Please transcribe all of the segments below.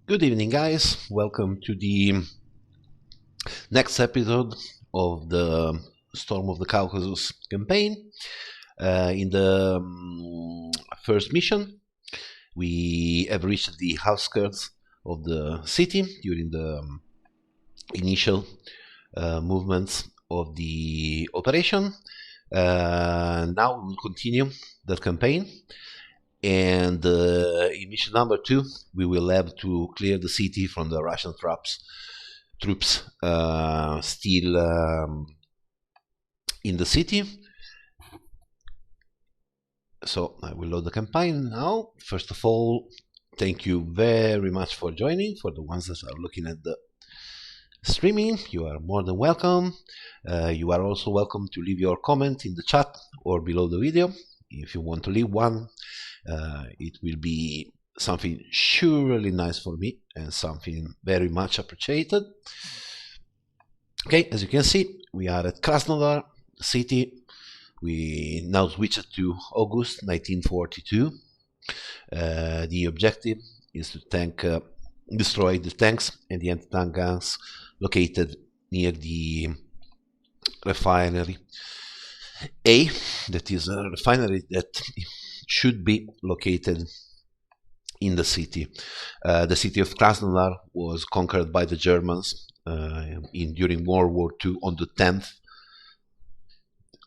Good evening, guys. Welcome to the next episode of the Storm of the Caucasus campaign. In the first mission, we have reached the outskirts of the city during the initial movements of the operation. Now we will continue the campaign. And in mission number 2, we will have to clear the city from the Russian troops still in the city. So I will load the campaign now. First of all, thank you very much for joining. For the ones that are looking at the streaming, you are more than welcome. You are also welcome to leave your comment in the chat or below the video. If you want to leave one, it will be something surely nice for me and something very much appreciated. Okay, as you can see, we are at Krasnodar city. We now switched to August 1942. The objective is to destroy the tanks and the anti-tank guns located near the refinery A. That is a refinery that should be located in the city. The city of Krasnodar was conquered by the Germans during World War II on the 10th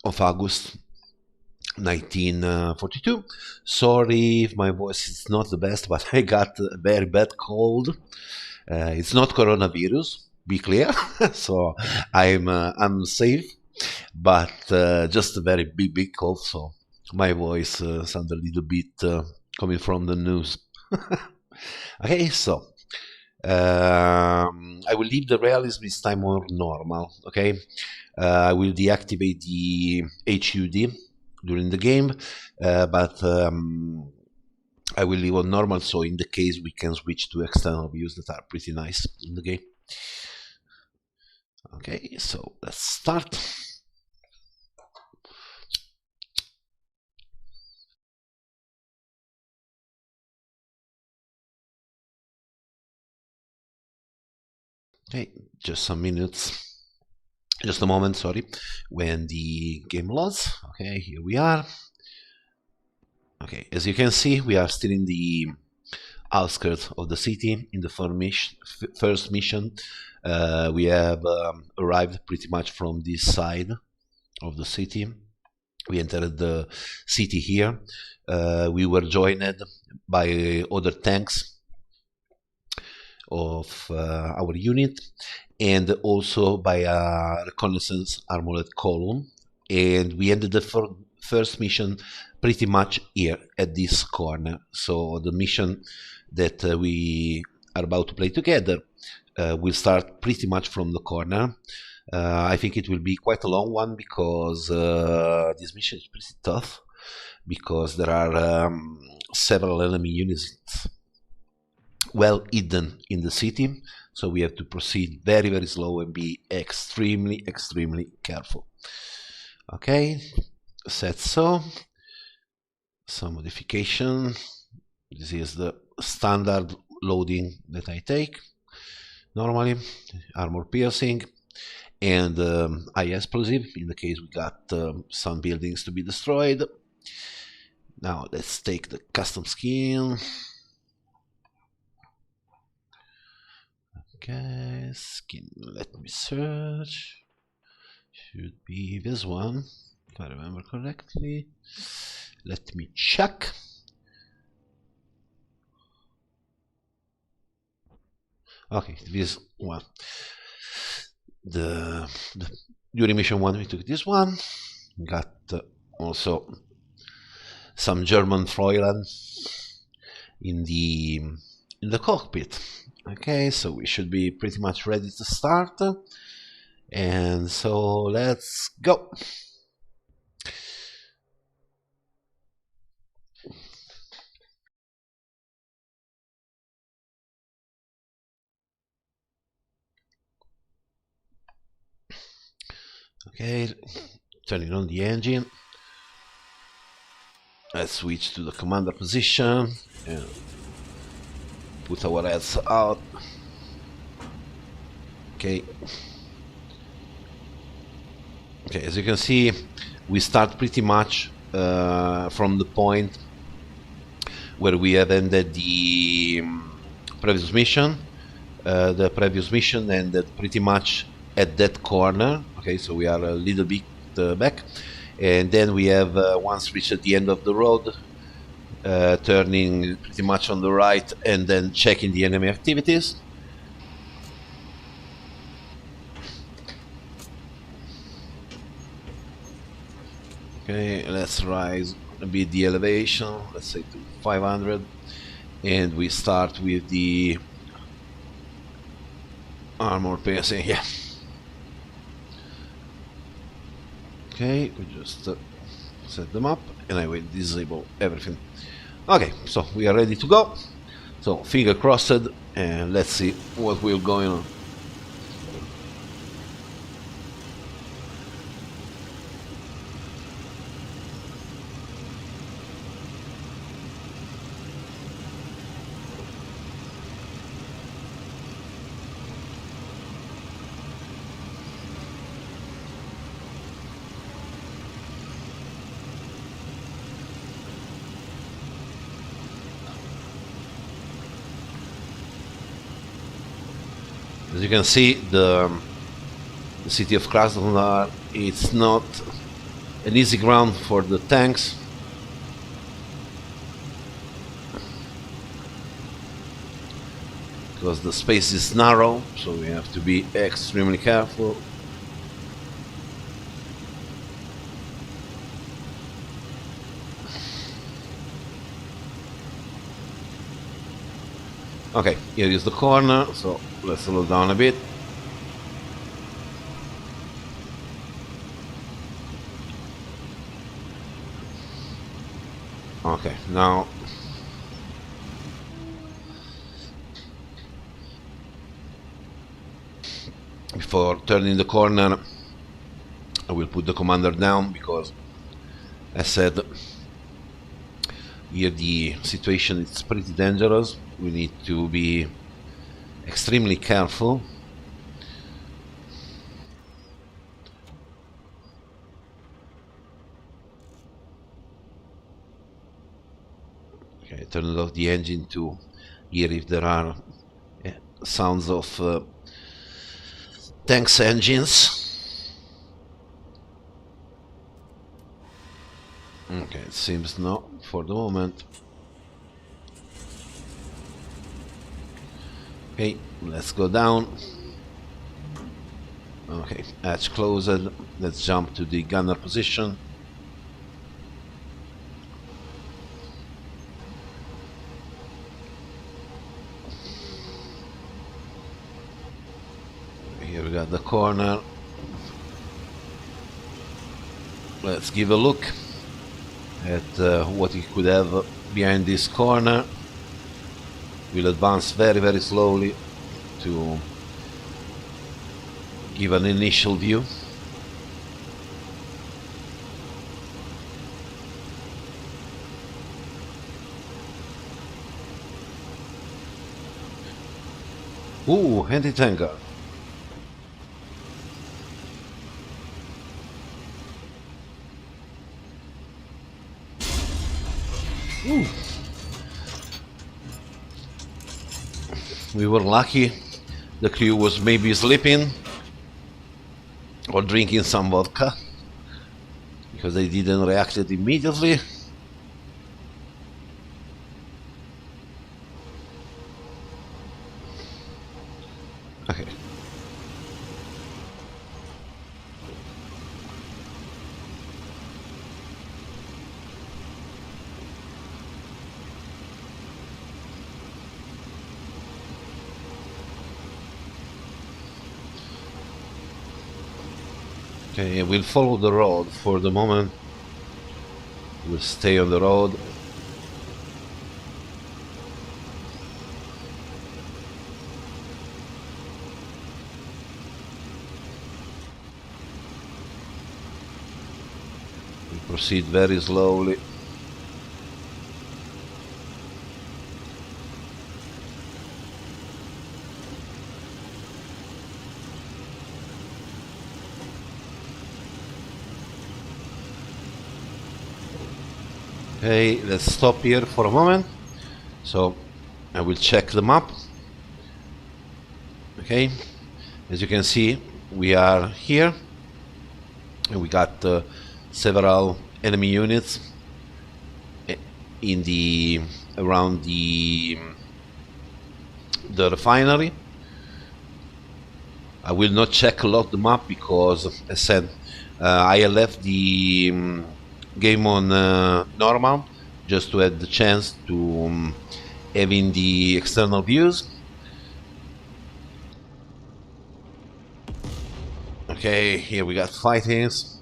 of August 1942. Sorry if my voice is not the best, but I got a very bad cold. It's not coronavirus, be clear. So I'm safe, but just a very big cold. So my voice sounds a little bit coming from the news. Okay, so I will leave the realism this time more normal. Okay, I will deactivate the HUD during the game, but I will leave on normal, so in the case we can switch to external views that are pretty nice in the game. Okay, so let's start. Okay, just a moment, sorry, when the game loads. Okay, here we are. Okay, as you can see, we are still in the outskirts of the city. In the first mission, we have arrived pretty much from this side of the city. We entered the city here. We were joined by other tanks of our unit, and also by a reconnaissance armoured column, and we ended the first mission pretty much here at this corner. So the mission that we are about to play together will start pretty much from the corner. I think it will be quite a long one because this mission is pretty tough, because there are several enemy units well hidden in the city, so we have to proceed very slow and be extremely careful. Okay, set. So some modification. This is the standard loading that I take normally. Armor piercing and high explosive in the case we got some buildings to be destroyed. Now let's take the custom skin. Okay, skin, let me search. Should be this one, if I remember correctly. Let me check. Okay, this one. During mission 1 we took this one. Got also some German Fräulein in the cockpit. Okay, so we should be pretty much ready to start, and so let's go. Okay, turning on the engine. Let's switch to the commander position and put our heads out. Okay. Okay, as you can see, we start pretty much from the point where we have ended the previous mission. The previous mission ended pretty much at that corner. Okay, so we are a little bit back, and then we have once reached the end of the road, turning pretty much on the right and then checking the enemy activities. Okay, let's rise a bit the elevation, let's say to 500, and we start with the armor piercing. Yeah. Okay, we just set them up, and I will disable everything. Okay, so we are ready to go. So finger crossed, and let's see what will go on. As you can see, the city of Krasnodar, it's not an easy ground for the tanks. Because the space is narrow, so we have to be extremely careful. Okay, here is the corner, so let's slow down a bit. Okay, now before turning the corner, I will put the commander down because, as said, here the situation is pretty dangerous. We need to be extremely careful. Okay, turn off the engine to hear if there are sounds of tanks engines. Okay, it seems no for the moment. Okay, let's go down. Okay, hatch closed. Let's jump to the gunner position. Here we got the corner. Let's give a look at what we could have behind this corner. We'll advance very, very slowly to give an initial view. Ooh, anti-tanker. Ooh. We were lucky. The crew was maybe sleeping or drinking some vodka because they didn't react immediately. Okay. Okay, we'll follow the road for the moment. We'll stay on the road. We proceed very slowly. Okay, let's stop here for a moment. So I will check the map. Okay, as you can see, we are here and we got several enemy units in the around the refinery. I will not check a lot the map because, as I said, I left the game on normal just to have the chance to having the external views. Okay, here we got fightings.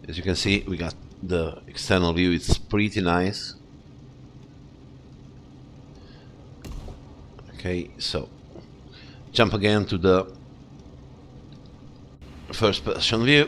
As you can see, we got the external view. It's pretty nice. Okay, so jump again to the first person view.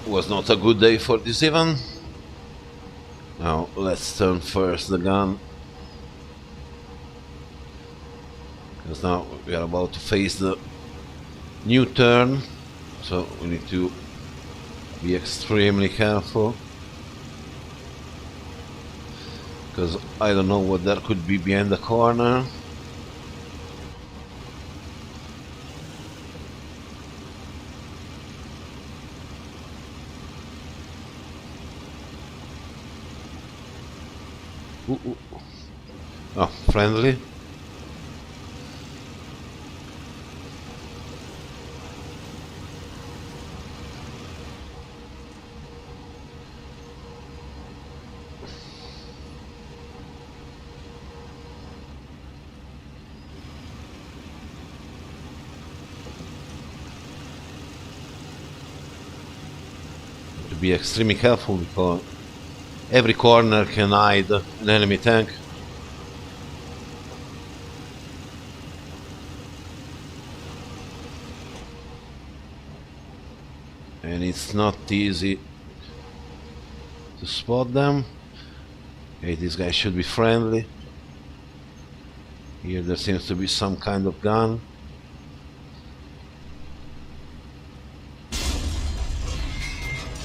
It was not a good day for this event. Now let's turn first the gun, because now we are about to face the new turn, so we need to be extremely careful, because I don't know what there could be behind the corner. Ooh. Oh, friendly. To be extremely careful because every corner can hide an enemy tank. And it's not easy to spot them. Okay, this guy should be friendly. Here there seems to be some kind of gun.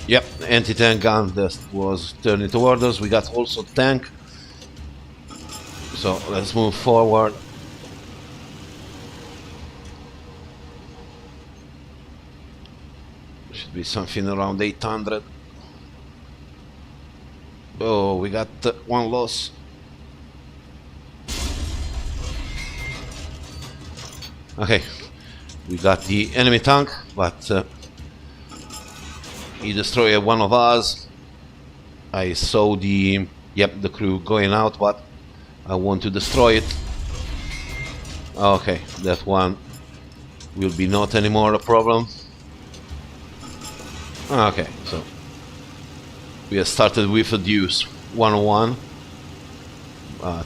Yep, anti-tank gun that was turning toward us. We got also tank. So let's move forward. Should be something around 800. Oh, we got one loss. Okay, we got the enemy tank, but he destroyed one of us. I saw the crew going out, but I want to destroy it. Okay, that one will be not anymore a problem. Okay, so we have started with a deuce 101, but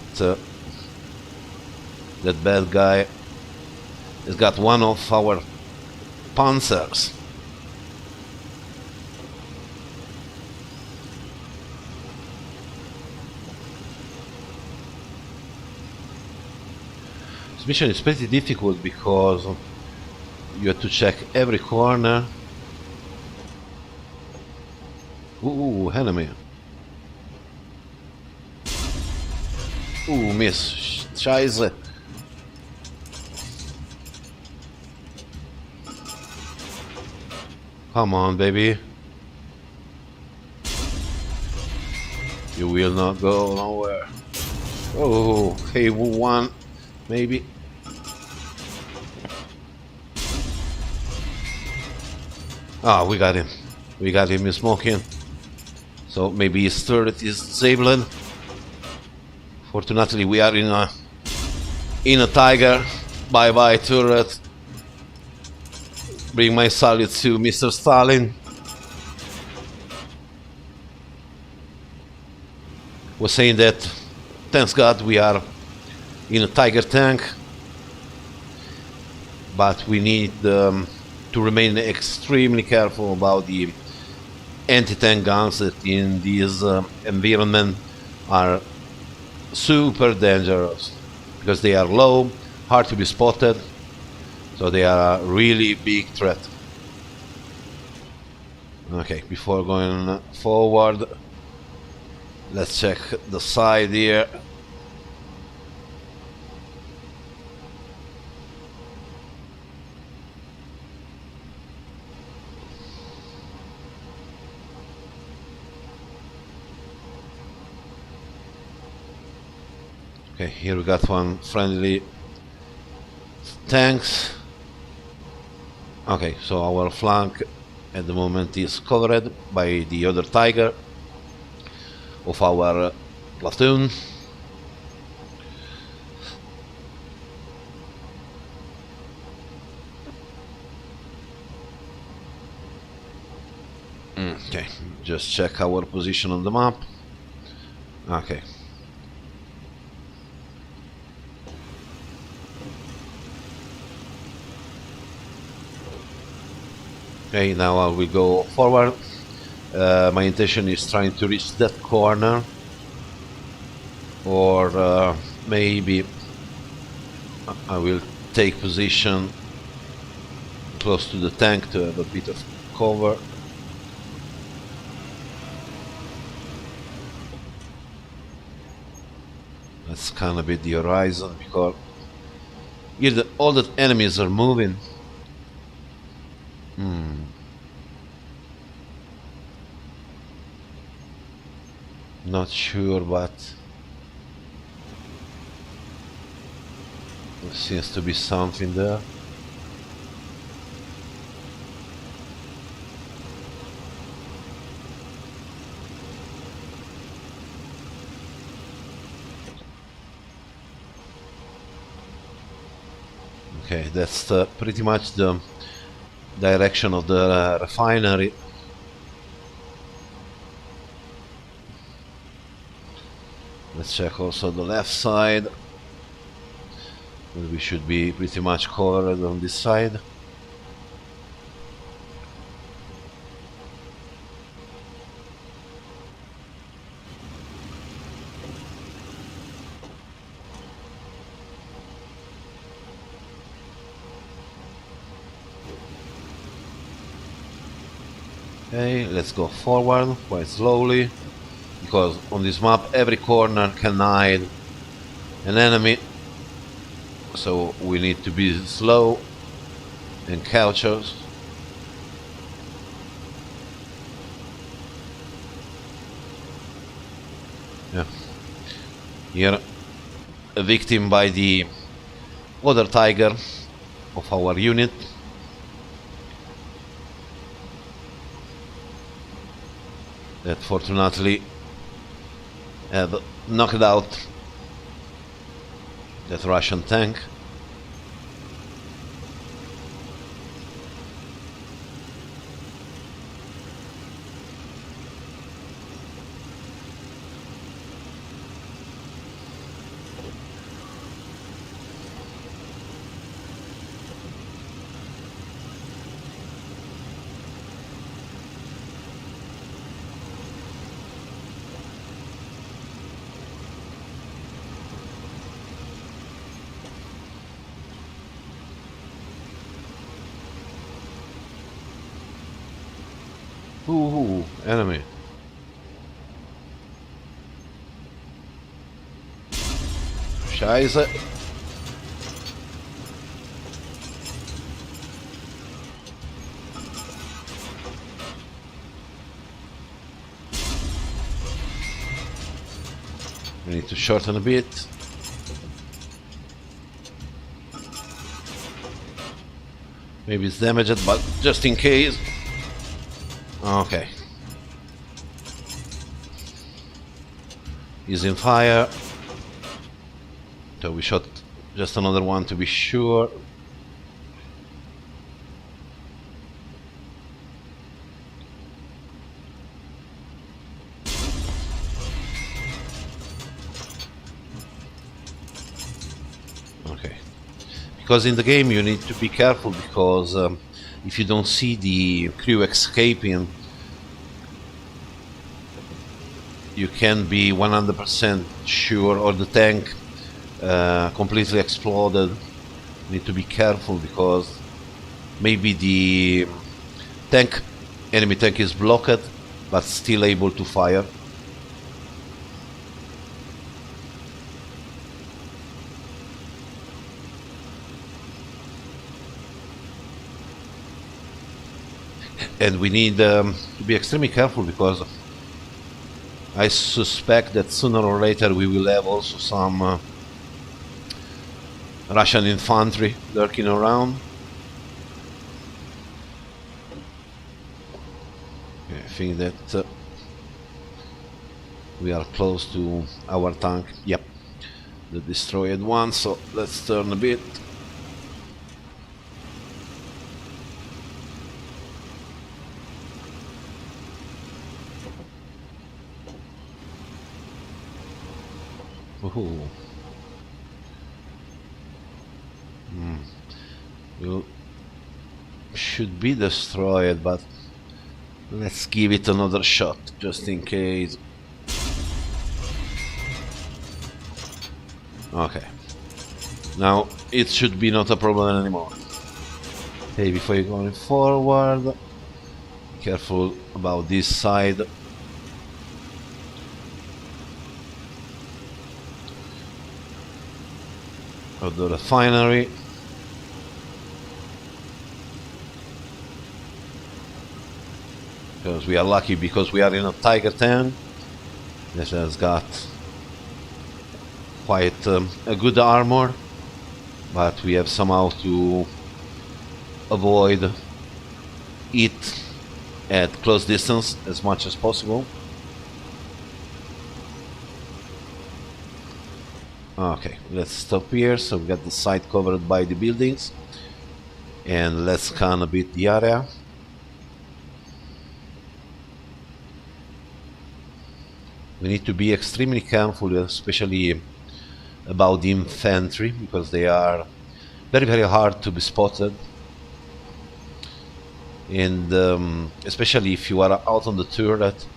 that bad guy has got one of our panzers. This mission is pretty difficult because you have to check every corner. Ooh, enemy. Ooh, miss. Scheiße. Come on, baby. You will not go nowhere. Oh, hey, one, maybe. Ah, we got him. We got him smoking. So maybe his turret is disabled. Fortunately, we are in a tiger. Bye bye turret. Bring my salute to Mr. Stalin. Was saying that, thanks God, we are in a tiger tank. but we need to remain extremely careful about the anti-tank guns that in this environment are super dangerous because they are low, hard to be spotted, so they are a really big threat. Okay, before going forward, let's check the side here. Okay, here we got one friendly tanks. Okay, so our flank at the moment is covered by the other Tiger of our platoon. Okay, just check our position on the map. Okay. Okay, now I will go forward. My intention is trying to reach that corner, or maybe I will take position close to the tank to have a bit of cover. Let's scan a bit the horizon because here all the enemies are moving. Not sure, but there seems to be something there. Okay, that's pretty much the direction of the refinery. Let's check also the left side. We should be pretty much covered on this side. Okay, let's go forward quite slowly, because on this map every corner can hide an enemy, so we need to be slow and cautious. Yeah, here a victim by the other Tiger of our unit. That fortunately have knocked out that Russian tank. Ooh, enemy. Scheiße. We need to shorten a bit. Maybe it's damaged, but just in case. Okay. He's in fire. So we shot just another one to be sure. Okay. because in the game you need to be careful, because if you don't see the crew escaping, you can be 100% sure, or the tank completely exploded. You need to be careful, because maybe the enemy tank is blocked but still able to fire. And we need to be extremely careful, because I suspect that sooner or later we will have also some Russian infantry lurking around. Okay, I think that we are close to our tank. Yep, the destroyed one, so let's turn a bit. Ooh. You should be destroyed, but let's give it another shot, just in case. Okay. Now it should be not a problem anymore. Hey, before you're going forward, be careful about this side. Of the refinery. Because we are lucky, because we are in a Tiger 10 that has got quite a good armor, but we have somehow to avoid it at close distance as much as possible. Okay, let's stop here. So we got the site covered by the buildings, and let's scan a bit the area. We need to be extremely careful, especially about the infantry, because they are very, very hard to be spotted. And especially if you are out on the turret,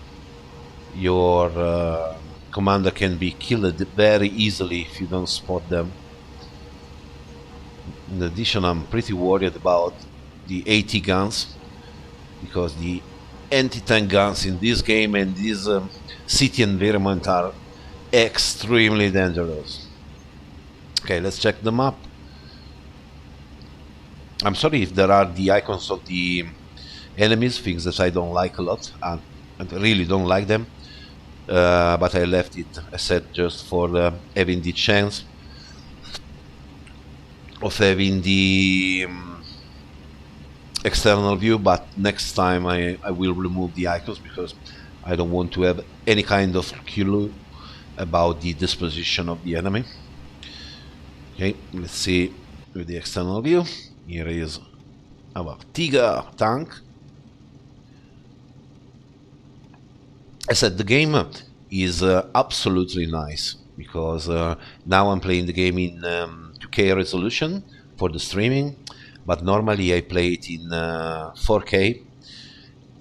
your commander can be killed very easily if you don't spot them. In addition, I'm pretty worried about the AT guns, because the anti-tank guns in this game and this city environment are extremely dangerous. Okay, let's check the map. I'm sorry if there are the icons of the enemies, things that I don't like a lot. I really don't like them. But I left it, I said, just for having the chance of having the external view, but next time I will remove the icons, because I don't want to have any kind of clue about the disposition of the enemy. Okay, let's see with the external view. Here is our Tiger tank. I said the game is absolutely nice, because now I'm playing the game in 2K resolution for the streaming, but normally I play it in 4K.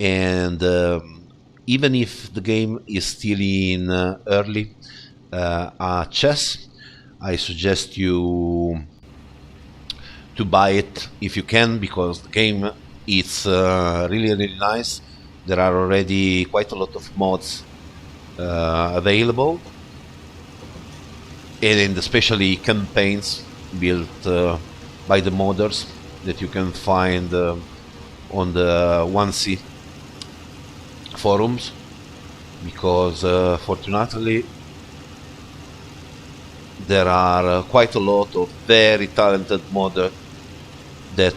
And even if the game is still in early access, I suggest you to buy it if you can, because the game is really, really nice. There are already quite a lot of mods available, and especially campaigns built by the modders that you can find on the 1C forums, because fortunately there are quite a lot of very talented modders that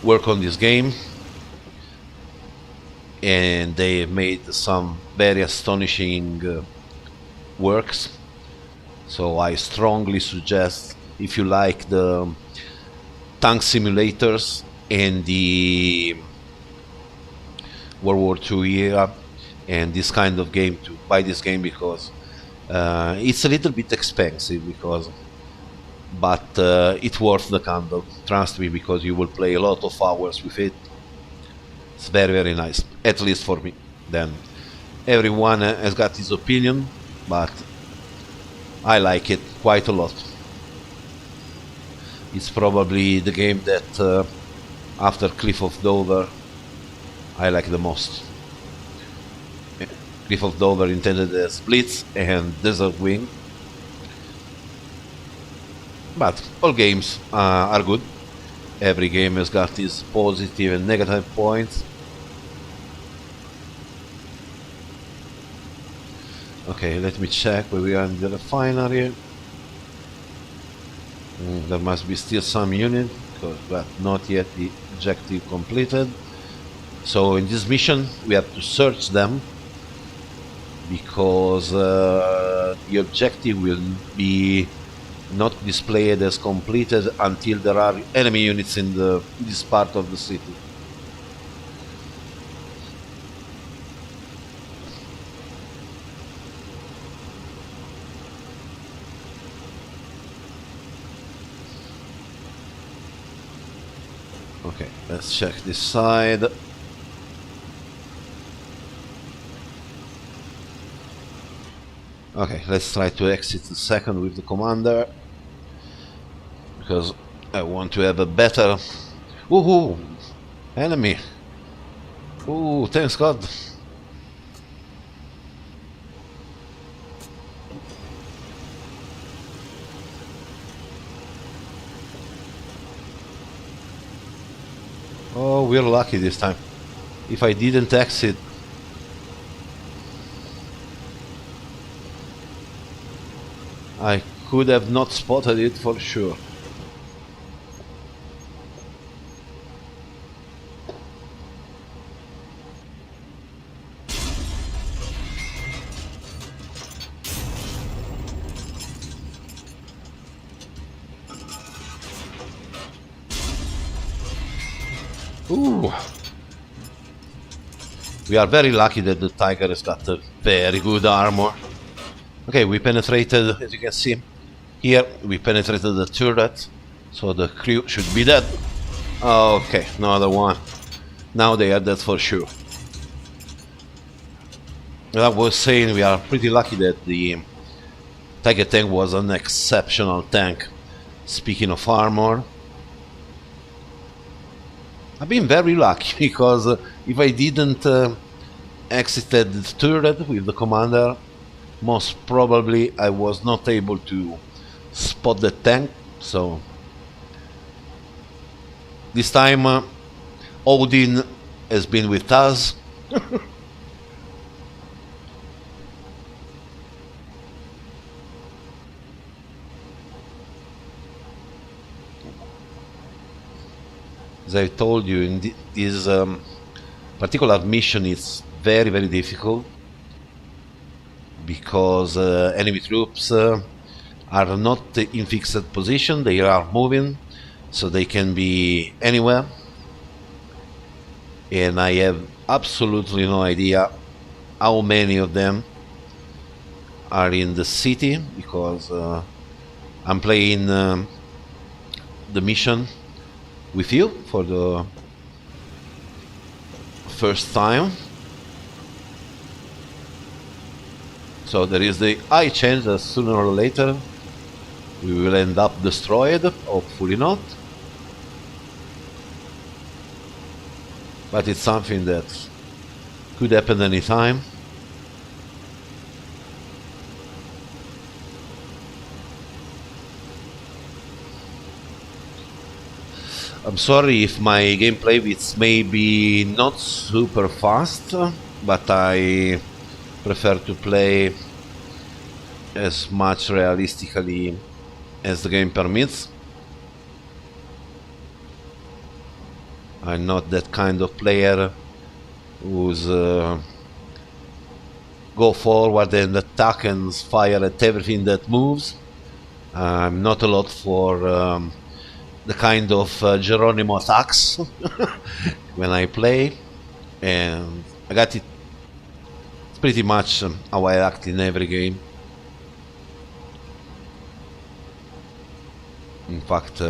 work on this game, and they made some very astonishing works. So I strongly suggest, if you like the tank simulators and the World War II era and this kind of game, to buy this game, because it's a little bit expensive, because but it's worth the candle, trust me, because you will play a lot of hours with it. It's very, very nice, at least for me. Then everyone has got his opinion, but I like it quite a lot. It's probably the game that after Cliff of Dover I like the most. Cliff of Dover intended as Blitz and Desert Wing, but all games are good. Every game has got its positive and negative points. Okay, let me check where we are in the refinery. There must be still some unit, but not yet the objective completed. So in this mission we have to search them, because the objective will be not displayed as completed until there are enemy units in this part of the city. Okay, let's check this side. Okay, let's try to exit the second with the commander, because I want to have a better... Woohoo! Enemy! Ooh, thanks God! Oh, we're lucky this time. If I didn't exit... I could have not spotted it for sure. Ooh. We are very lucky that the Tiger has got a very good armor. Okay, we penetrated, as you can see here, we penetrated the turret, so the crew should be dead. Okay, another one. Now they are dead for sure. I was saying we are pretty lucky that the Tiger tank was an exceptional tank. Speaking of armor, I've been very lucky, because if I didn't exited the turret with the commander, most probably I was not able to spot the tank. So this time Odin has been with us. As I told you, in this particular mission is very, very difficult, because enemy troops are not in fixed position, they are moving, so they can be anywhere, and I have absolutely no idea how many of them are in the city, because I'm playing the mission with you for the first time. So there is the high chance that sooner or later we will end up destroyed, hopefully not. But it's something that could happen anytime. I'm sorry if my gameplay is maybe not super fast, but I prefer to play as much realistically as the game permits. I'm not that kind of player who's go forward and attack and fire at everything that moves. I'm not a lot for the kind of Geronimo attacks when I play, and I got it. It's pretty much how I act in every game. In fact,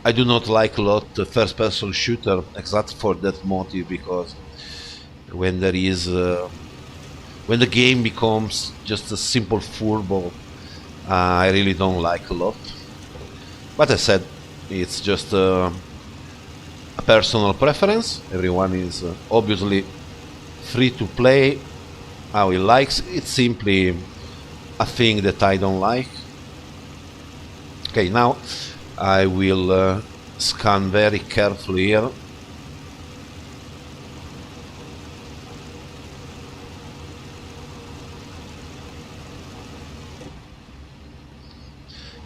I do not like a lot the first-person shooter exactly for that motive, because when there is when the game becomes just a simple football, I really don't like a lot. But as I said, it's just a personal preference. Everyone is obviously free to play how he likes. It's simply a thing that I don't like. Okay, now I will scan very carefully here.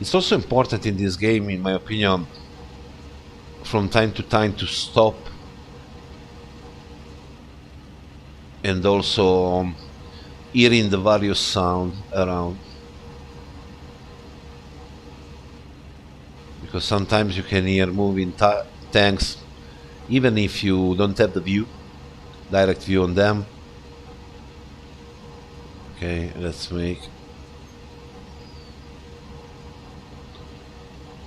It's also important in this game, in my opinion, from time to time to stop and also hearing the various sounds around. Because sometimes you can hear moving tanks even if you don't have the view, direct view on them. Okay, let's make...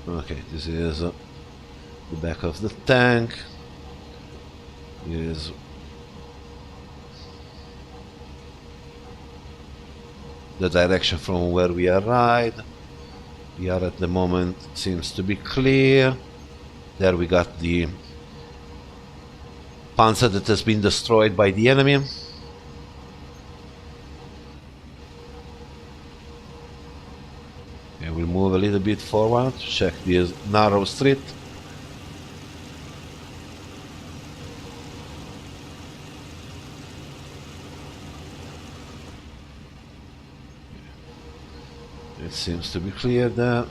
Okay, this is the back of the tank. Here is the direction from where we arrived. We are at the moment, seems to be clear. There we got the panzer that has been destroyed by the enemy. Okay, we'll move a little bit forward to check this narrow street. It seems to be clear there.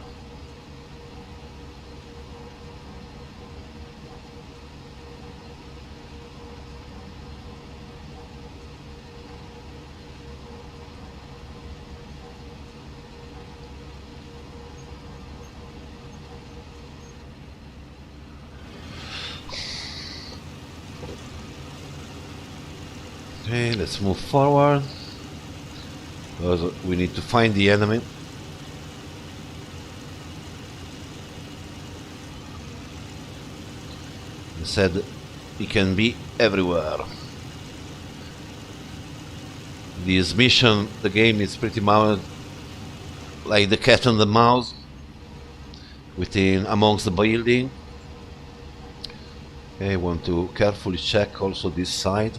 Okay, let's move forward, because we need to find the enemy. I said he can be everywhere. This mission, the game is pretty much like the cat and the mouse, within amongst the building. Okay, I want to carefully check also this side.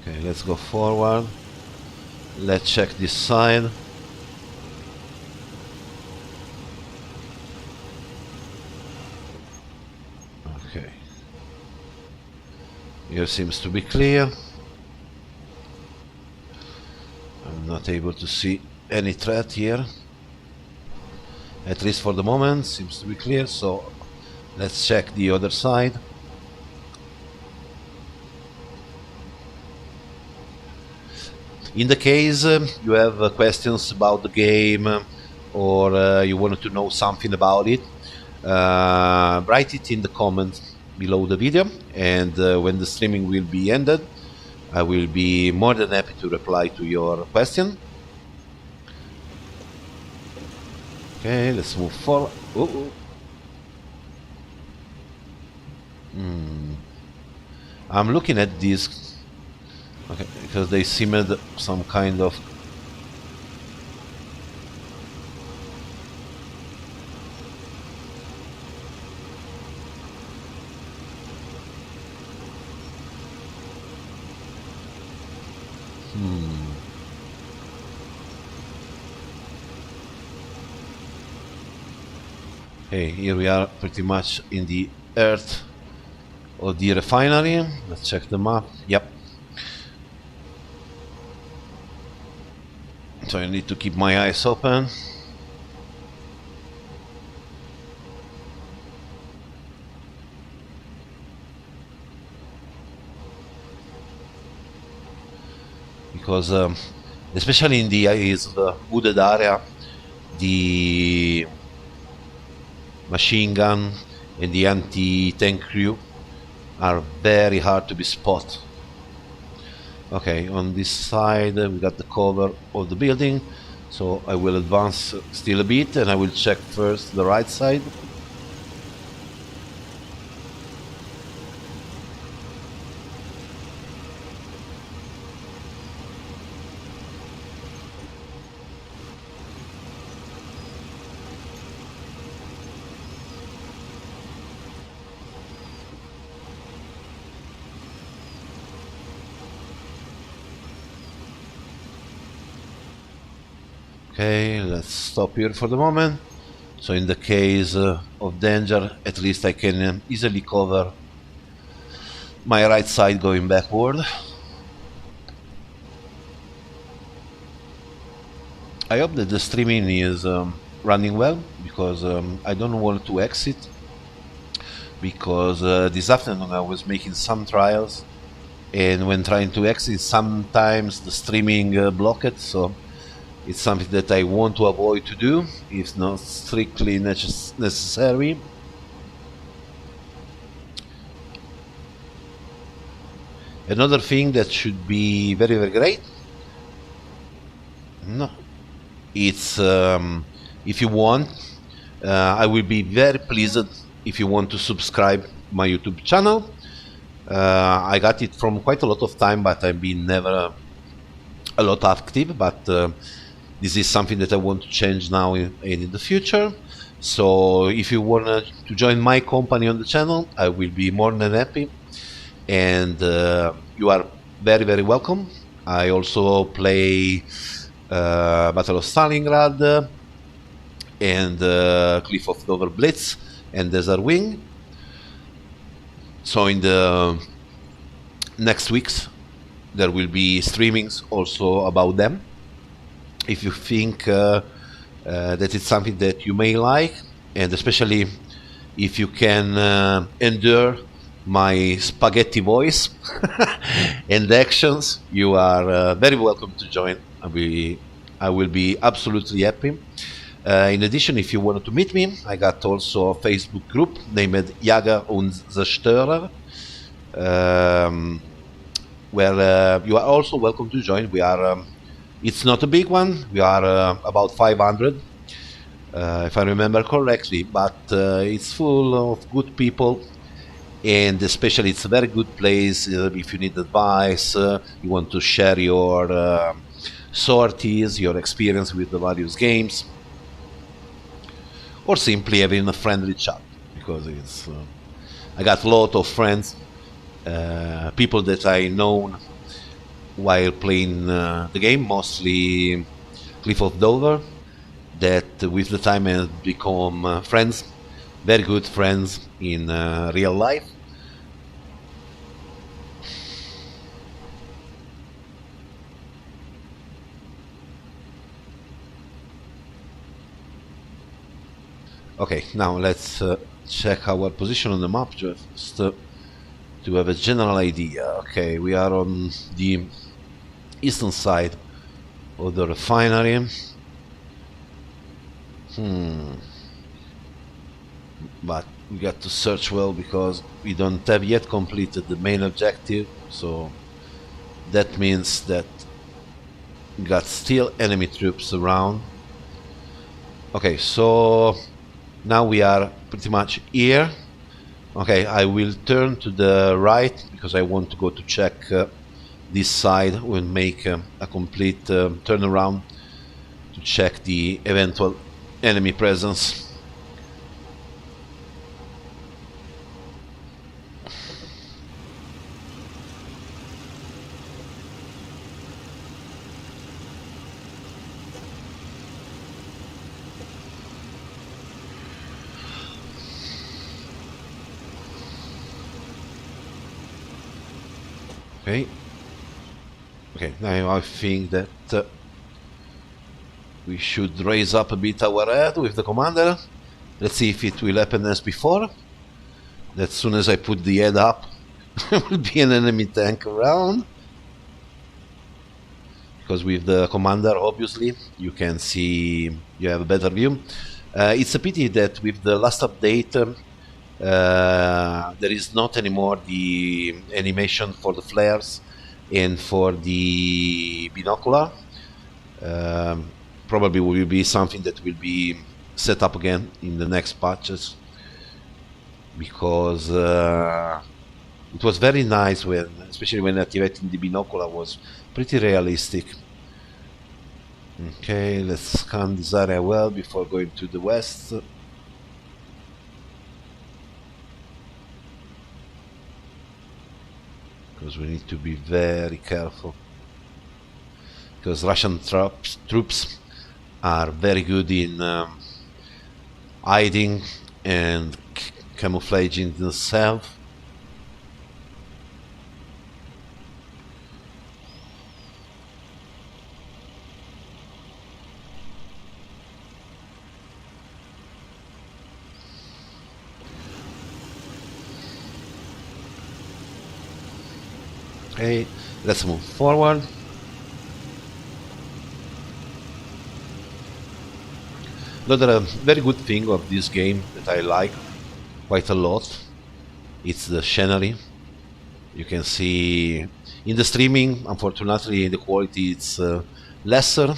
Okay, let's go forward. Let's check this side. Okay. Here seems to be clear. I'm not able to see any threat here. At least for the moment, seems to be clear, so let's check the other side. In the case you have questions about the game, or you wanted to know something about it, write it in the comments below the video, and when the streaming will be ended, I will be more than happy to reply to your question. Okay, let's move forward. I'm looking at this. Okay, because they simulate some kind of... Okay, here we are pretty much in the earth of the refinery. Let's check the map. Yep. So I need to keep my eyes open. Because especially in the wooded area, the machine gun and the anti-tank crew are very hard to be spotted. Okay, on this side we got the cover of the building, so I will advance still a bit and I will check first the right side. Okay, let's stop here for the moment. So in the case of danger, at least I can easily cover my right side going backward. I hope that the streaming is running well, because I don't want to exit, because this afternoon I was making some trials, and when trying to exit sometimes the streaming blocked, so it's something that I want to avoid to do. It's not strictly necessary. Another thing that should be very, very great, no, it's if you want, I will be very pleased if you want to subscribe my YouTube channel. I got it from quite a lot of time, but I've been never a lot active, but this is something that I want to change now in the future. So if you want to join my company on the channel, I will be more than happy, and you are very, very welcome. I also play Battle of Stalingrad and Cliff of Dover Blitz and Desert Wing. So in the next weeks there will be streamings also about them. If you think that it's something that you may like, and especially if you can endure my spaghetti voice and actions, you are very welcome to join. I will be absolutely happy. In addition, if you wanted to meet me, I got also a Facebook group named Jager und Zerstörer, where you are also welcome to join. We are it's not a big one. We are about 500, if I remember correctly, but it's full of good people, and especially it's a very good place if you need advice, you want to share your sorties, your experience with the various games, or simply having a friendly chat, because it's I got a lot of friends, people that I know while playing the game, mostly Cliff of Dover, that with the time have become friends, very good friends in real life. Okay, now let's check our position on the map just to have a general idea. Okay, we are on the eastern side of the refinery. But we got to search well, because we don't have yet completed the main objective, so that means that we got still enemy troops around. Okay, so now we are pretty much here. Okay, I will turn to the right because I want to go to check this side. We'll make a complete turnaround to check the eventual enemy presence. Okay. Okay, now I think that we should raise up a bit our head with the commander. Let's see if it will happen as before. As soon as I put the head up, there will be an enemy tank around. Because with the commander, obviously, you can see, you have a better view. It's a pity that with the last update, There is not anymore the animation for the flares and for the binocular. Um, Probably will be something that will be set up again in the next patches, because it was very nice when, especially when activating the binocular, was pretty realistic. Okay, let's scan this area well before going to the west. Because we need to be very careful. Because Russian troops are very good in hiding and camouflaging themselves. Okay, let's move forward. Another very good thing of this game that I like quite a lot, it's the scenery. You can see in the streaming, unfortunately, the quality it's lesser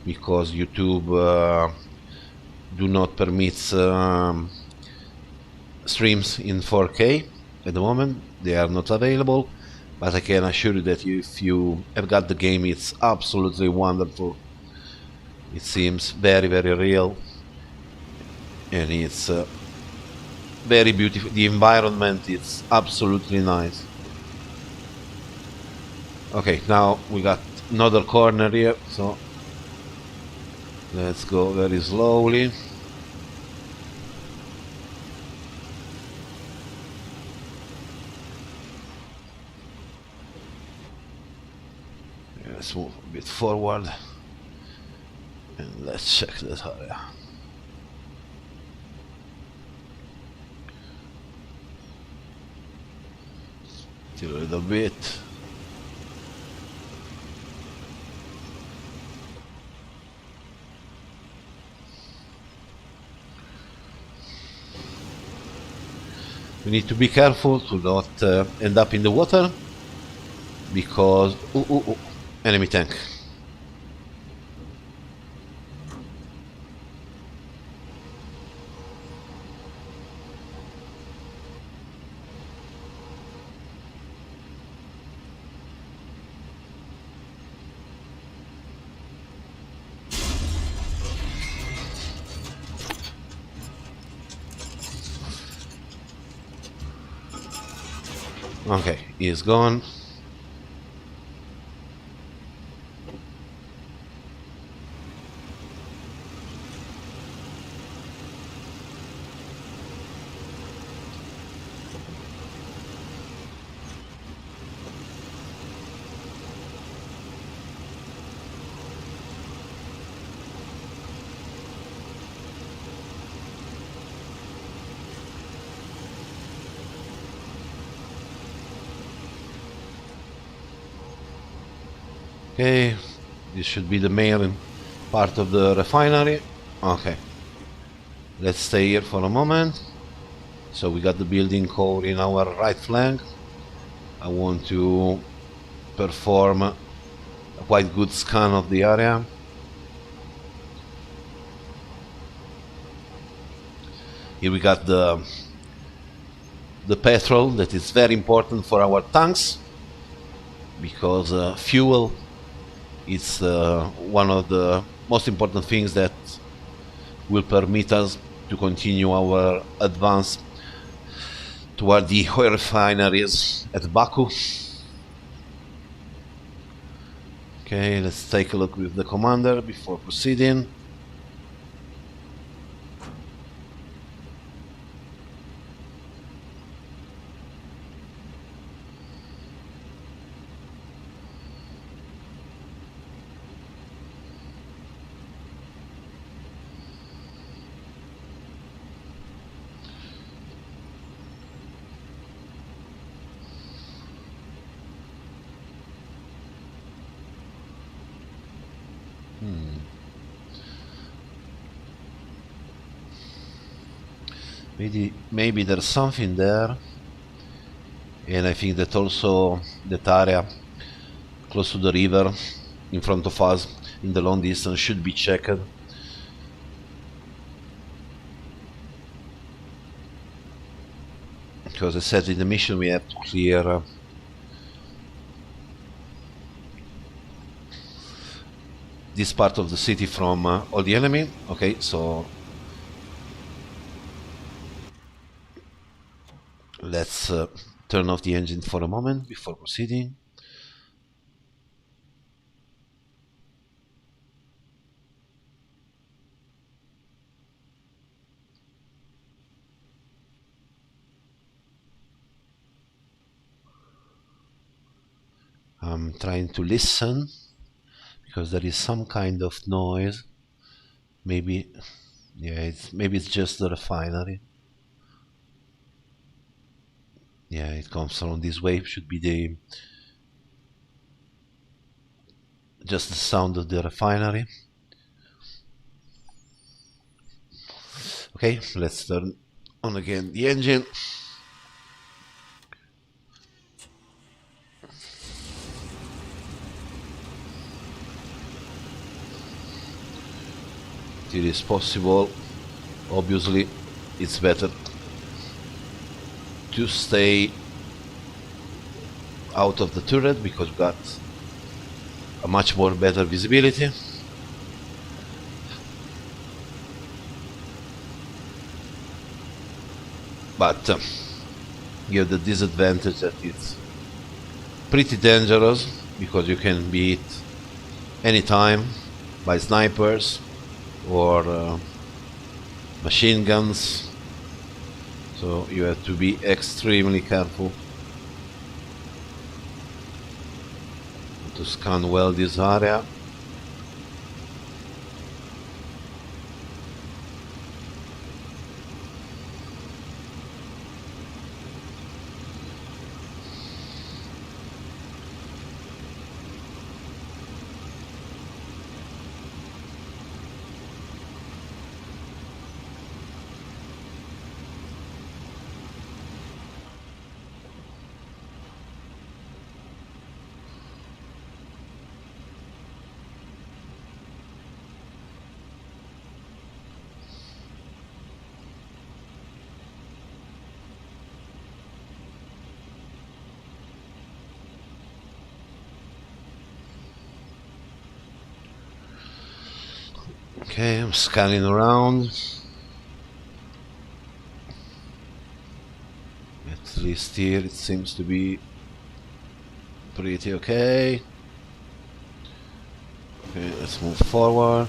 because YouTube do not permit streams in 4K at the moment. They are not available, but I can assure you that if you have got the game, it's absolutely wonderful. It seems very, very real, and it's very beautiful. The environment is absolutely nice. Okay, now we got another corner here, so let's go very slowly. Let's move a bit forward and let's check that area. Still a little bit. We need to be careful to not end up in the water because enemy tank. Okay, he's gone. Okay, this should be the main part of the refinery. Okay, let's stay here for a moment. So we got the building core in our right flank. I want to perform a quite good scan of the area. Here we got the petrol that is very important for our tanks, because fuel is one of the most important things that will permit us to continue our advance toward the oil refineries at Baku. Okay, let's take a look with the commander before proceeding. Maybe there's something there, and I think that also that area close to the river in front of us in the long distance should be checked. Because I said in the mission we have to clear this part of the city from all the enemy. Okay, so let's turn off the engine for a moment before proceeding. I'm trying to listen because there is some kind of noise. Maybe, yeah, maybe it's just the refinery. Yeah, it comes from this way. Should be just the sound of the refinery. Okay, let's turn on again the engine. It is possible. Obviously, it's better to stay out of the turret because we got a much more better visibility. But you have the disadvantage that it's pretty dangerous because you can be hit anytime by snipers or machine guns, so you have to be extremely careful to scan well this area. Okay, I'm scanning around. At least here it seems to be pretty okay. Okay, let's move forward.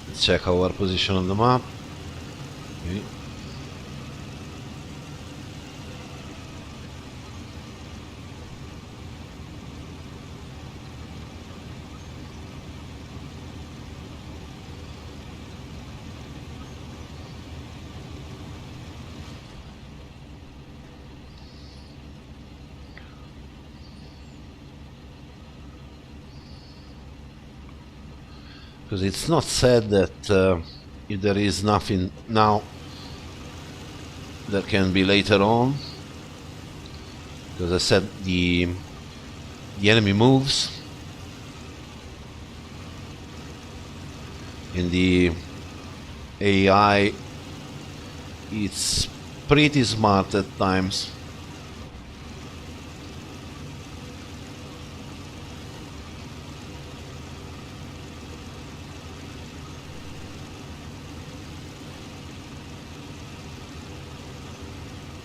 Let's check our position on the map. Okay. Because it's not said that if there is nothing now, there can be later on. Because I said the enemy moves, and the AI, it's pretty smart at times.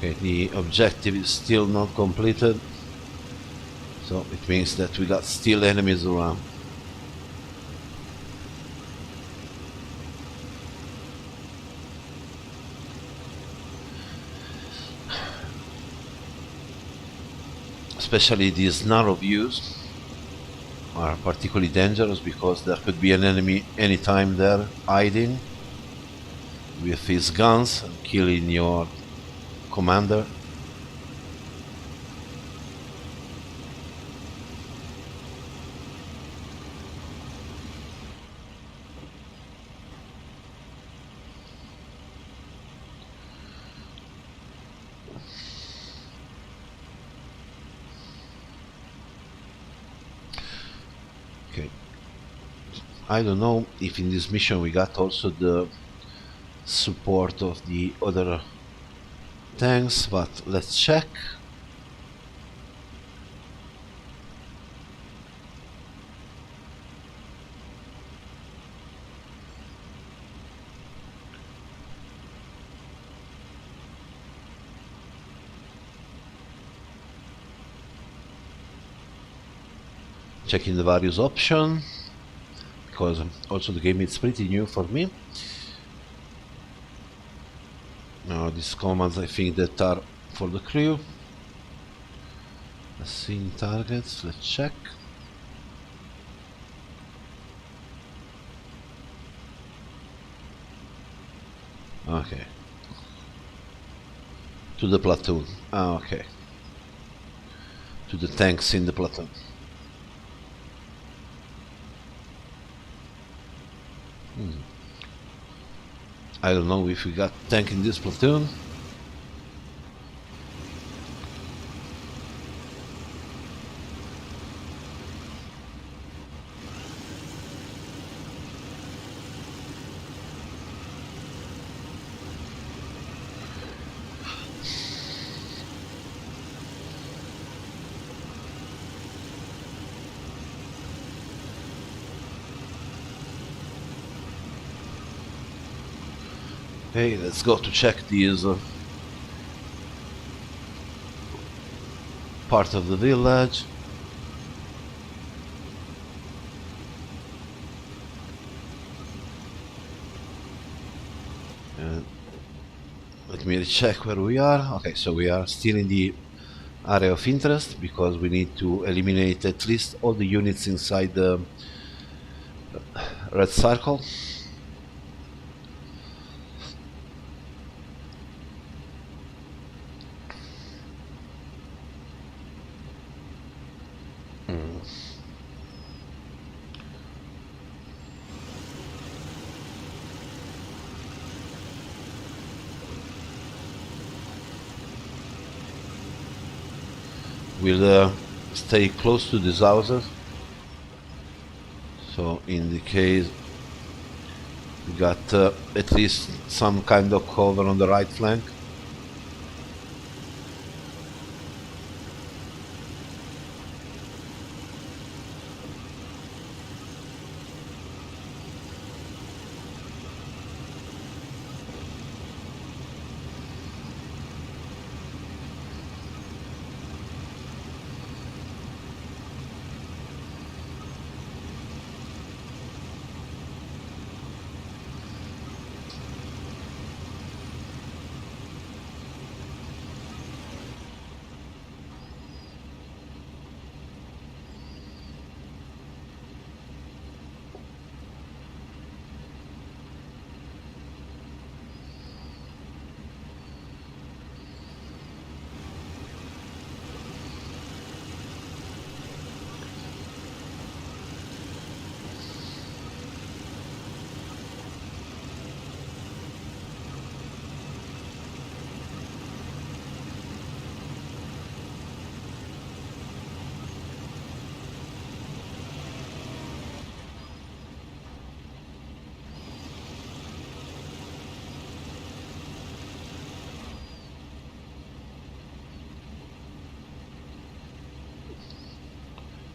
Okay, the objective is still not completed, so it means that we got still enemies around. Especially these narrow views are particularly dangerous because there could be an enemy anytime there hiding with his guns and killing your commander. I don't know if in this mission we got also the support of the other tanks, but let's check. Checking the various options, because also the game is pretty new for me. Now these commands I think that are for the crew. Assign targets, let's check. Okay. To the platoon. Okay. To the tanks in the platoon. I don't know if we got tank in this platoon. Okay, let's go to check these part of the village. And let me check where we are. Okay, so we are still in the area of interest because we need to eliminate at least all the units inside the red circle. We'll stay close to these houses, so in the case we got at least some kind of cover on the right flank.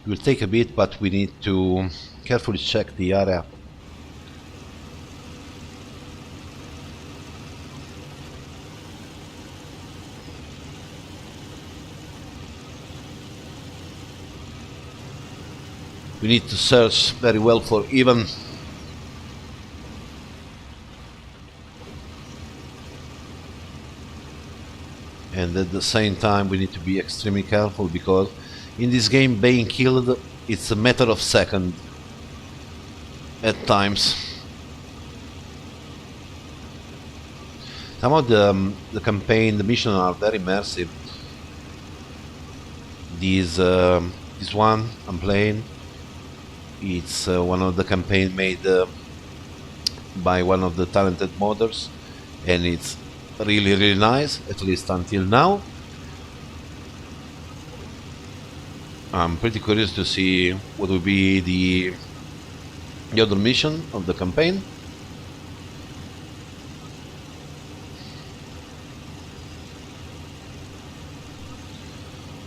It will take a bit, but we need to carefully check the area. We need to search very well for even and at the same time we need to be extremely careful, because in this game being killed, it's a matter of seconds at times. Some of the campaign, the missions are very immersive. This one I'm playing, it's one of the campaign made by one of the talented modders, and it's really nice, at least until now. I'm pretty curious to see what will be the other mission of the campaign.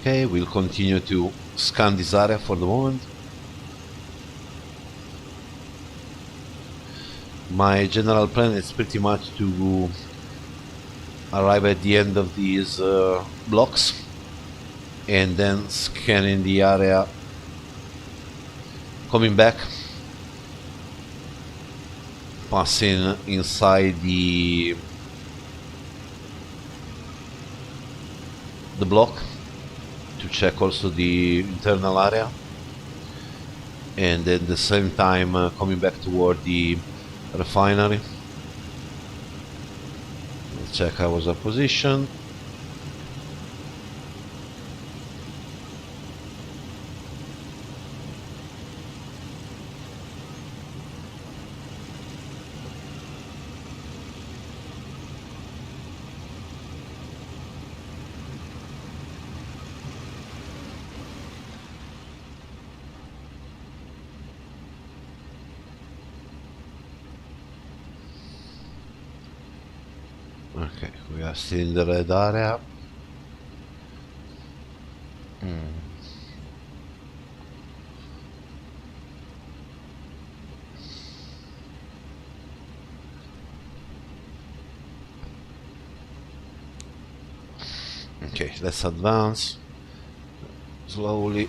Okay, we'll continue to scan this area for the moment. My general plan is pretty much to arrive at the end of these blocks and then scanning the area, coming back, passing inside the block to check also the internal area, and at the same time coming back toward the refinery. Let's check how was our position. Okay, we are still in the red area. Okay, let's advance slowly.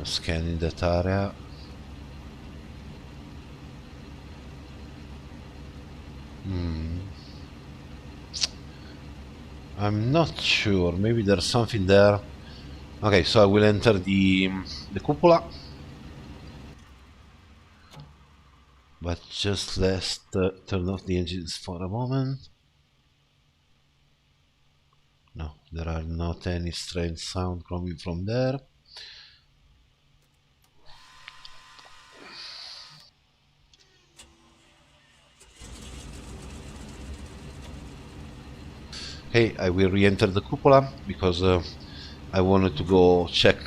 Scanning that area. I'm not sure, maybe there's something there. Okay, so I will enter the cupola, but just let's turn off the engines for a moment. No, there are not any strange sound coming from there. Hey, I will re-enter the cupola because I wanted to go check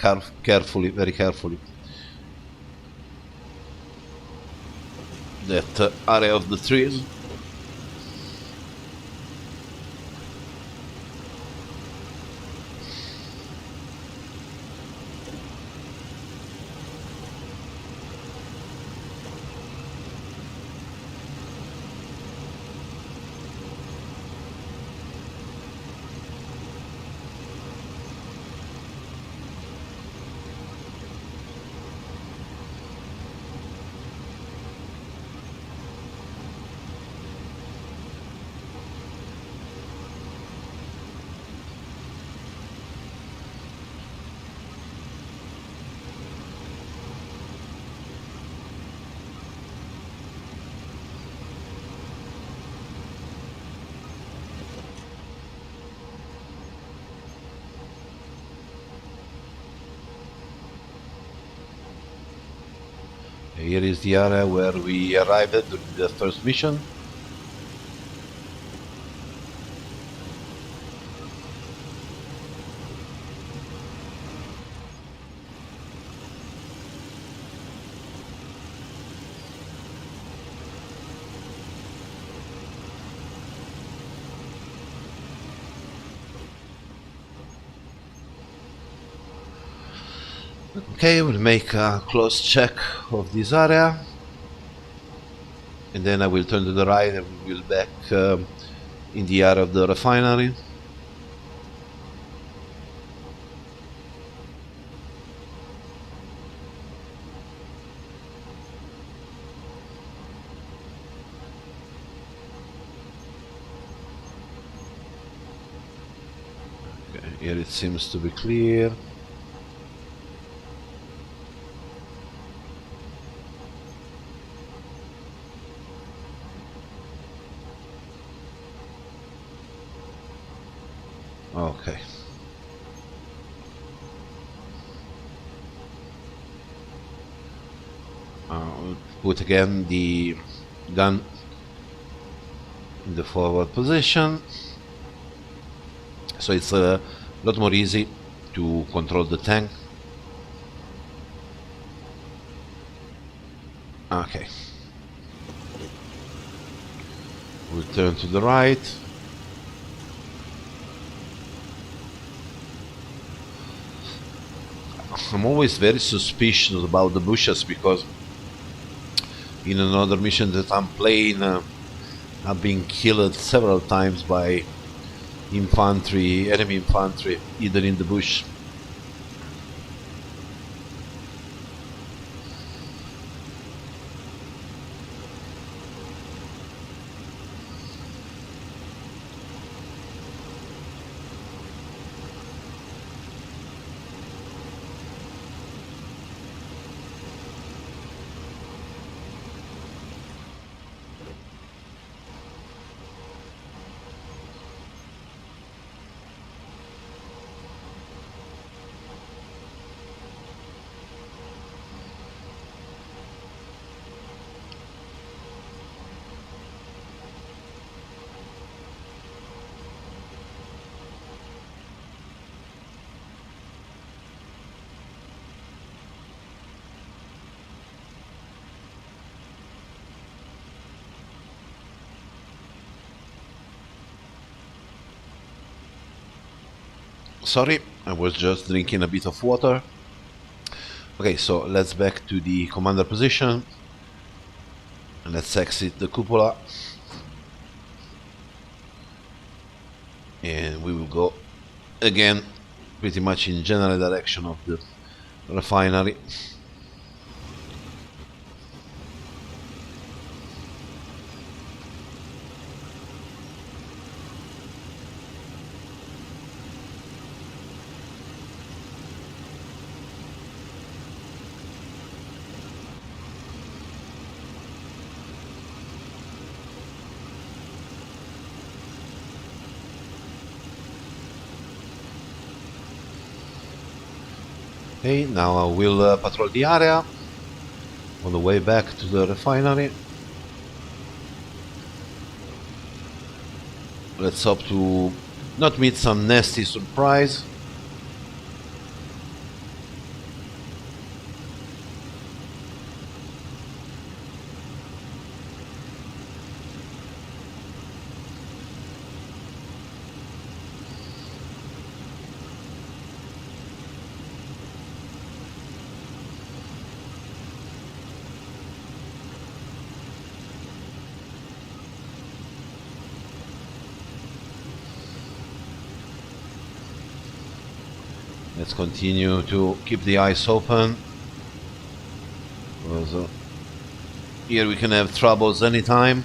carefully, very carefully, that area of the trees. Here is the area where we arrived at during the first mission. Okay, we'll make a close check of this area, and then I will turn to the right and we will back in the area of the refinery. Okay, here it seems to be clear. Put again the gun in the forward position, so it's a lot more easy to control the tank. Okay, we'll turn to the right. I'm always very suspicious about the bushes because in another mission that I'm playing, I've been killed several times by infantry, enemy infantry, either in the bush. Sorry, I was just drinking a bit of water. Okay, so let's back to the commander position. And let's exit the cupola. And we will go again pretty much in general direction of the refinery. Okay, now I will patrol the area on the way back to the refinery. Let's hope to not meet some nasty surprise. Let's continue to keep the eyes open, because here we can have troubles anytime.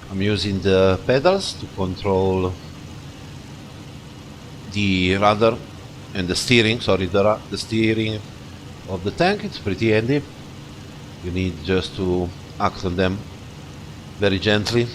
I'm using the pedals to control the rudder and the steering, the steering of the tank. It's pretty handy. You need just to act on them very gently.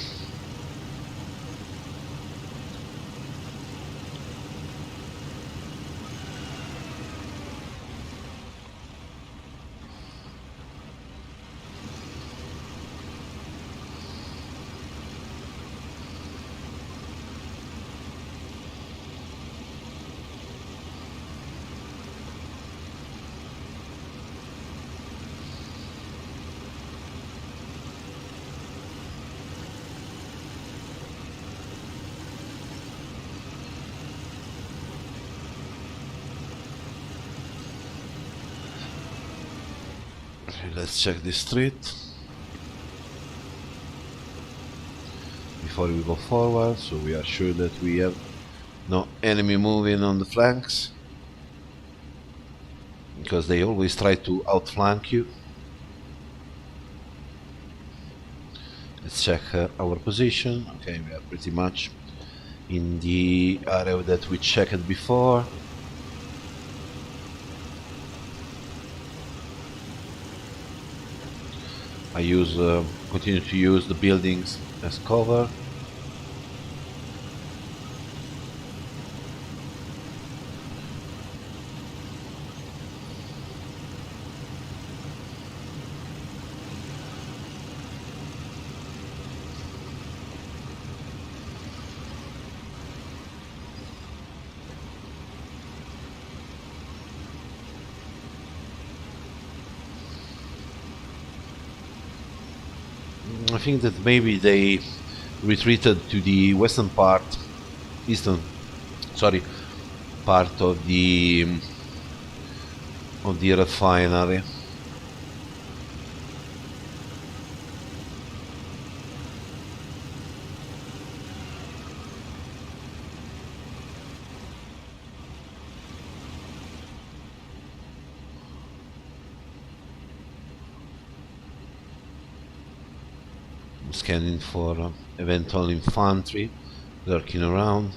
Let's check the street before we go forward, so we are sure that we have no enemy moving on the flanks, because they always try to outflank you. Let's check our position. Okay, we are pretty much in the area that we checked before. I continue to use the buildings as cover. I think that maybe they retreated to the western part, part of the refinery. Scanning for eventual infantry lurking around.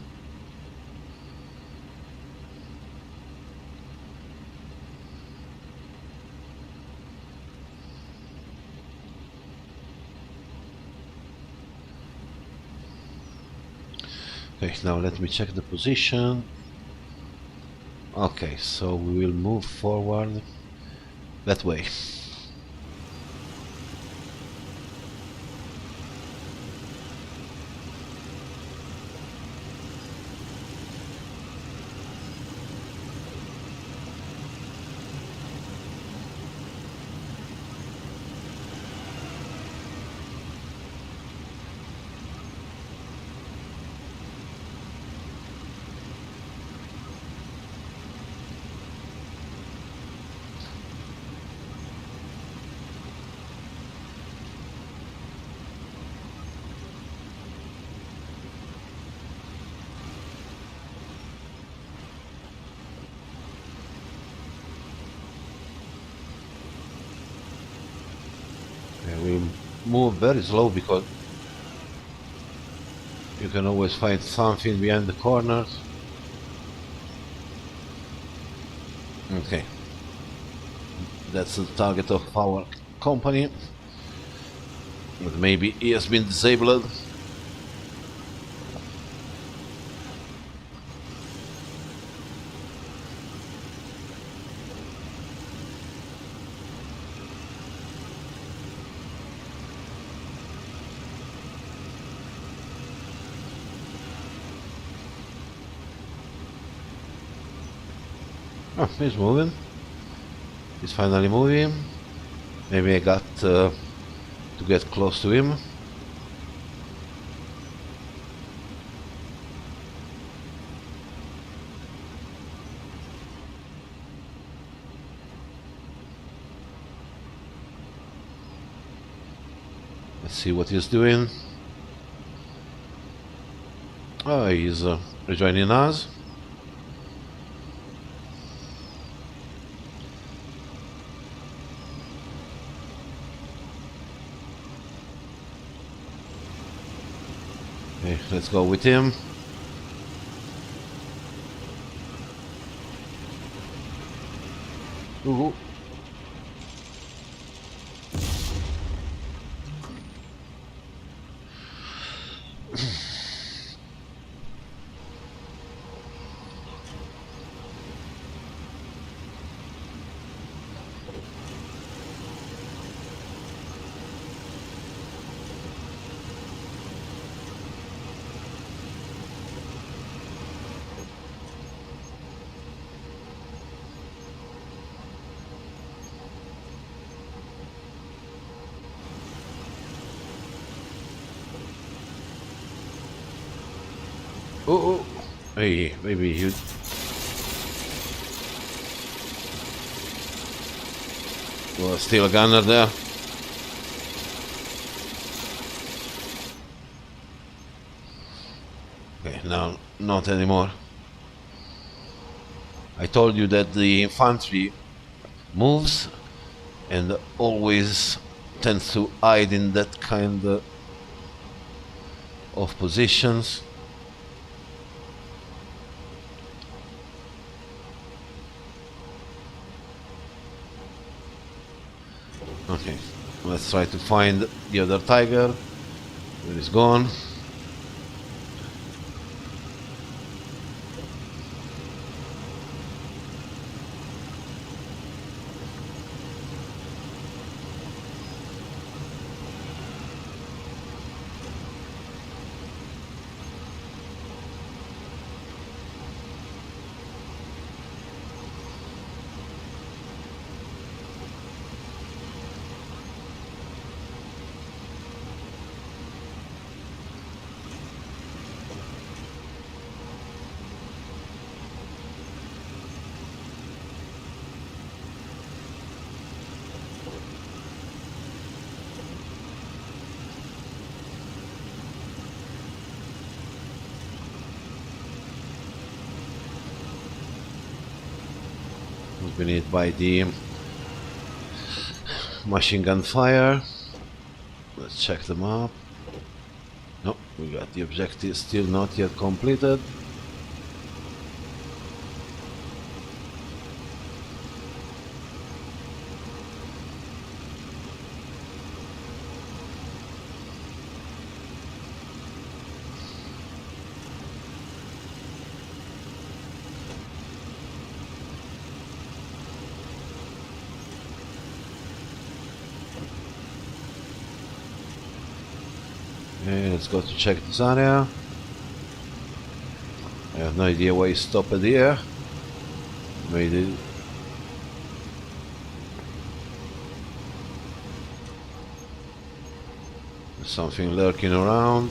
Okay, now let me check the position. Okay, so we will move forward that way. We move very slow because you can always find something behind the corners. Okay, that's the target of our company, but maybe he has been disabled. Oh, he's moving. He's finally moving. Maybe I got to get close to him. Let's see what he's doing. Oh, he's rejoining us. Okay, let's go with him. Ooh. Oh, hey, maybe you. Well, still a gunner there. Okay, now not anymore. I told you that the infantry moves and always tends to hide in that kind of positions. Okay, let's try to find the other tiger. Where is gone? Been hit by the machine gun fire. Let's check them up. No, we got the objective still not yet completed. Okay, let's go to check this area. I have no idea why he stopped here. Maybe there's something lurking around.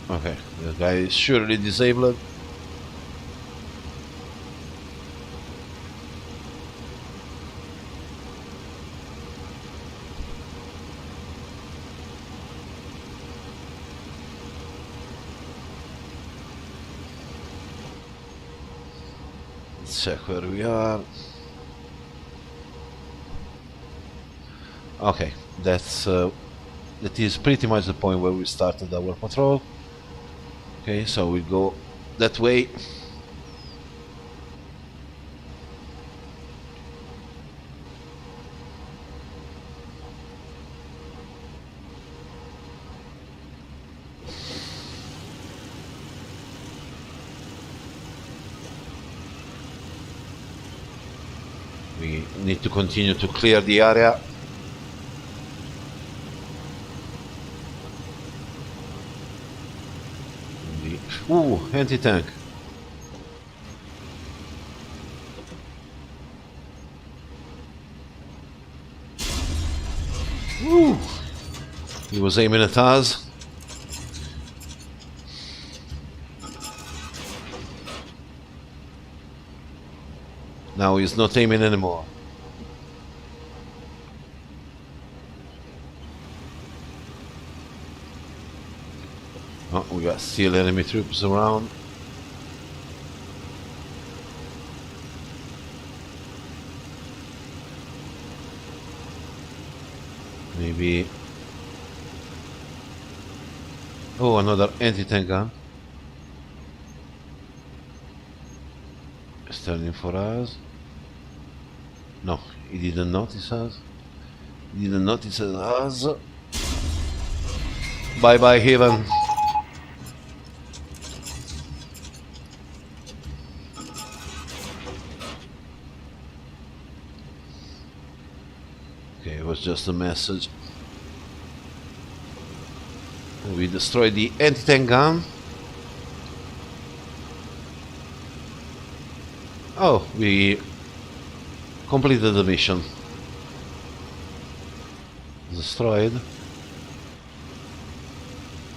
Okay, the guy is surely disabled. Let's check where we are. Okay, that is pretty much the point where we started our patrol. Okay, so we go that way. We need to continue to clear the area. Ooh, anti-tank. Ooh, he was aiming at us. Now he's not aiming anymore. Oh, we got still enemy troops around. Maybe. Oh, another anti-tank gun. It's turning for us. No, he didn't notice us. He didn't notice us. Bye bye, Heaven. Okay, it was just a message. We destroyed the anti-tank gun. Oh, we completed the mission. Destroyed.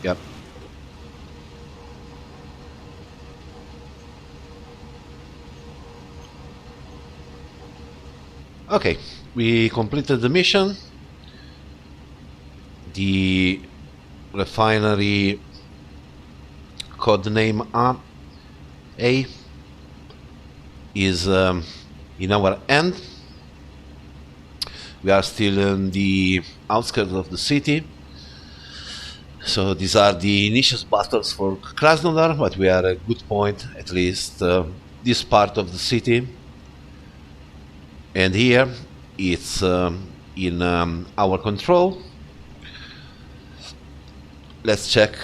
Yep. Okay, we completed the mission. The refinery codename A is in our end. We are still in the outskirts of the city. So these are the initial battles for Krasnodar, but we are at a good point, at least this part of the city. And here it's in our control. Let's check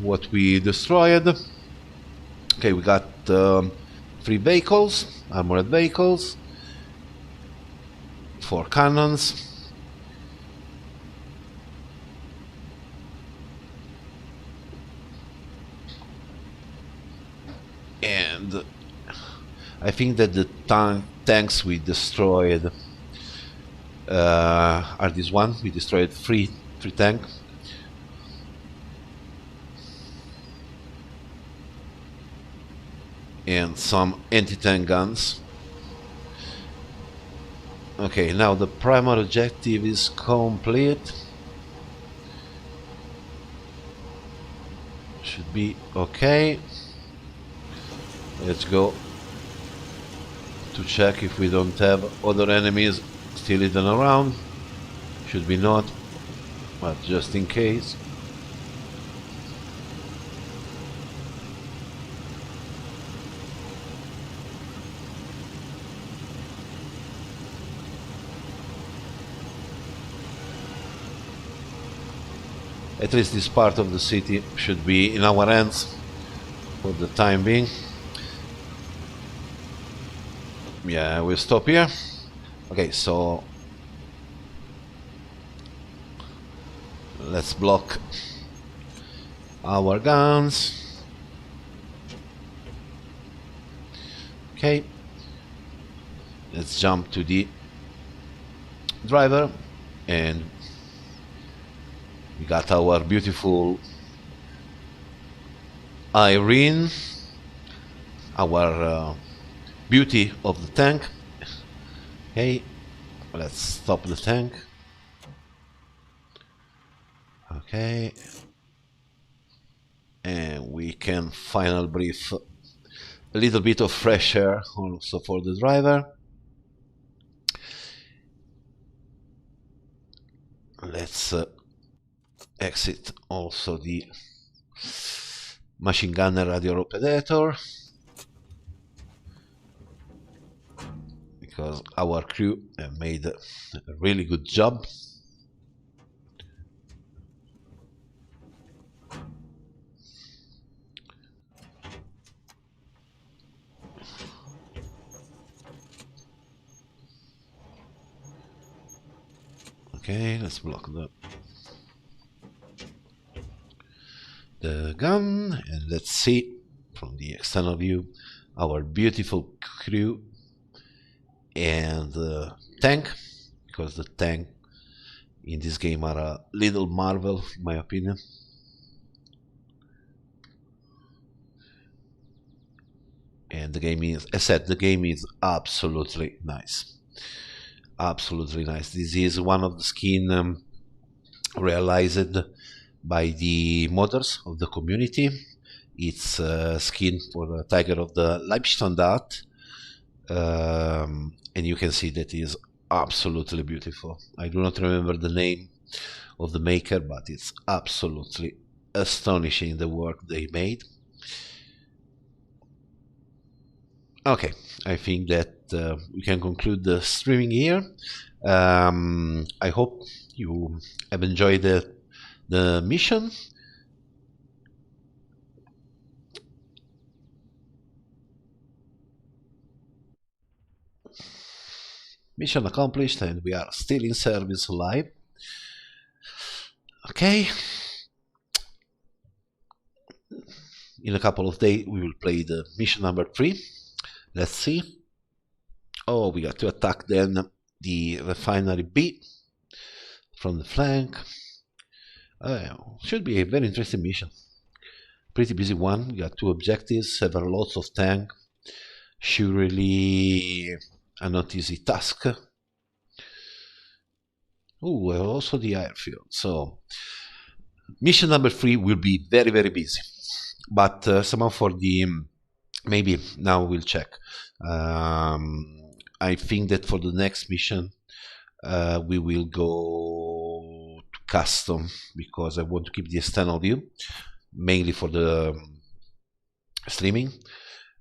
what we destroyed. Okay, we got 3 vehicles, armored vehicles, 4 cannons, and I think that the tanks we destroyed are this one. We destroyed three tanks. And some anti-tank guns. Okay, now the primary objective is complete. Should be okay. Let's go to check if we don't have other enemies still hidden around. Should be not, but just in case. At least this part of the city should be in our hands for the time being. Yeah, we'll stop here. Okay, so let's block our guns. Okay, let's jump to the driver, and we got our beautiful Irene, our beauty of the tank. Okay, let's stop the tank. Okay, and we can finally breathe a little bit of fresh air also for the driver. Let's exit also the machine gunner radio operator, because our crew made a really good job. Okay, let's block the gun, and let's see from the external view our beautiful crew and tank, because the tank in this game are a little marvel in my opinion. And the game is, as said, the game is absolutely nice. Absolutely nice. This is one of the skin realized by the modders of the community. It's a skin for the Tiger of the Leibstandard, and you can see that it is absolutely beautiful. I do not remember the name of the maker, but it's absolutely astonishing the work they made. Okay, I think that we can conclude the streaming here. I hope you have enjoyed the mission. Mission accomplished, and we are still in service live. Okay. In a couple of days, we will play the mission number 3. Let's see. Oh, we got to attack then the refinery B from the flank. Should be a very interesting mission. Pretty busy one. We got 2 objectives, several lots of tank. Surely a not easy task. Oh, also the airfield. So mission number 3 will be very, very busy. But somehow for the maybe now we'll check. I think that for the next mission we will go to custom, because I want to keep the external view mainly for the streaming,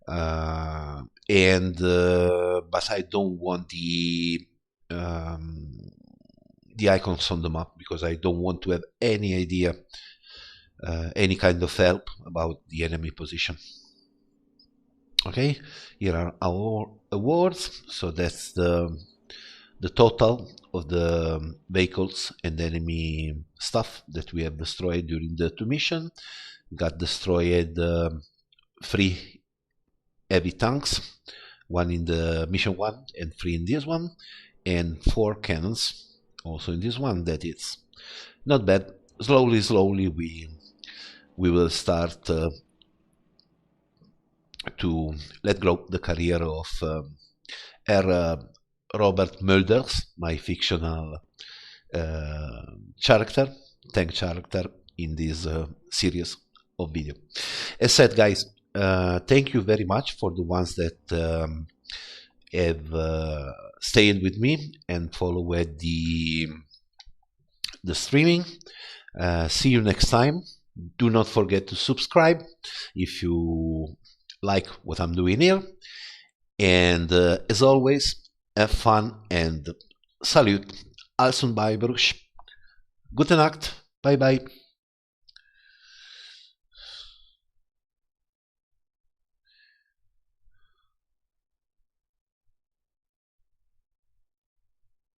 and but I don't want the icons on the map, because I don't want to have any idea, any kind of help about the enemy position. Okay, here are our awards. So that's the total of the vehicles and enemy stuff that we have destroyed during the 2 missions. Got destroyed 3 heavy tanks, 1 in the mission 1 and 3 in this one, and 4 cannons also in this one. That is not bad. Slowly we will start to let grow the career of Robert Mulders, my fictional character, tank character in this series of video. As said, guys, thank you very much for the ones that have stayed with me and followed the streaming. See you next time. Do not forget to subscribe if you like what I'm doing here. And as always, have fun and salute. Also bei Bruch. Gute Nacht. Bye bye.